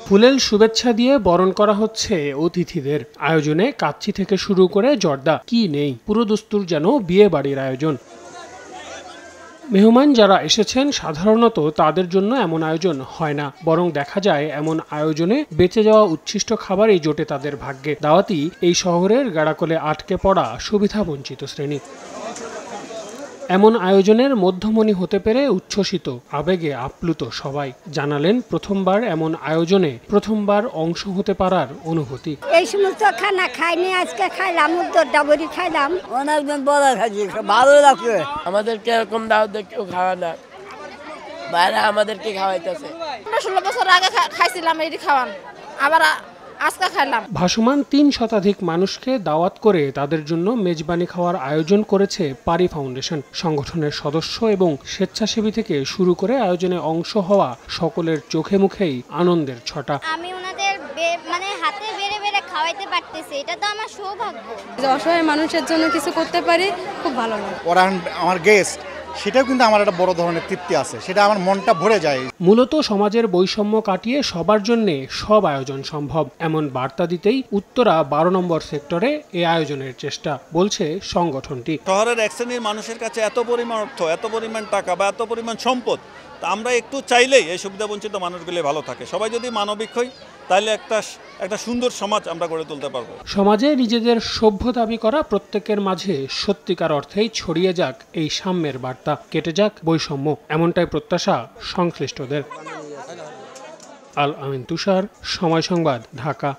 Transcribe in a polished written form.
ফুলেল শুভেচ্ছা দিয়ে বরণ করা হচ্ছে অতিথিদের। আয়োজনে কাচ্চি থেকে শুরু করে জর্দা কি নেই, পুরো দস্তুর যেন বিয়ে বাড়ির আয়োজন। মেহমান যারা এসেছেন সাধারণত তাদের জন্য এমন আয়োজন হয় না, বরং দেখা যায় এমন আয়োজনে বেঁচে যাওয়া উচ্ছিষ্ট খাবারই জোটে তাদের ভাগ্যে। দাওয়াতি এই শহরের গাড়াকলে আটকে পড়া সুবিধাবঞ্চিত শ্রেণী। এমন আয়োজনের মধ্যমণি হতে পেরে উচ্ছ্বসিত, আবেগে আপ্লুত সবাই। জানালেন প্রথমবার এমন আয়োজনে প্রথমবার অংশ হতে পারার অনুভূতি। এই সমস্ত খানা খাইনি, আজকে খাইলাম, ডাবরি খাইলাম, অনেকদিন পরে খাইছি, ভালো লাগছে। আমাদেরকে এরকম দাওয়াত কেউ খাওয়া না, বাইরে আমাদেরকে খাওয়াইতেছে। 16 বছর আগে খাইছিলাম এটি খাওয়ান, আবার আজকে খাইলাম। ভাসমান 3 শতাধিক মানুষকে দাওয়াত করে তাদের জন্য মেজবানি খাওয়ার আয়োজন করেছে পারি ফাউন্ডেশন। সংগঠনের সদস্য এবং স্বেচ্ছাসেবী থেকে শুরু করে আয়োজনে অংশ হওয়া সকলের চোখে মুখেই আনন্দের ছটা। আমি ওনাদের হাতে বেড়ে বেড়ে খাওয়াইতে পারতেছি, এটা তো আমার সৌভাগ্য। অসহায় মানুষের জন্য কিছু করতে পারি, খুব ভালো লাগে। ওরা আমার গেস্ট, সেটাও কিন্তু আমার একটা বড় ধরনের তৃপ্তি আছে, সেটা আমার মনটা ভরে যায়। মূলত সমাজের বৈষম্য কাটিয়ে সবার জন্য সব আয়োজন সম্ভব, এমন বার্তা দিতেই উত্তরা 12 নম্বর সেক্টরে এই আয়োজনের চেষ্টা, বলছে সংগঠনটি। শহরের এক শ্রেণীর মানুষের কাছে এত পরিমাণ অর্থ, এত পরিমাণ টাকা বা এত পরিমাণ সম্পদ, তা আমরা একটু চাইলেই এই সুবিধাবঞ্চিত মানুষগুলি ভালো থাকে। সবাই যদি মানবিক হই তাহলে একটা সুন্দর সমাজ আমরা গড়ে তুলতে পারবো। সমাজে নিজেদের সভ্য দাবি করা প্রত্যেকের মাঝে সত্যিকার অর্থেই ছড়িয়ে যাক এই সাম্যের বার্তা, কেটে যাক বৈষম্য, এমনটাই প্রত্যাশা সংশ্লিষ্টদের। আল আমিন তুষার, সময় সংবাদ, ঢাকা।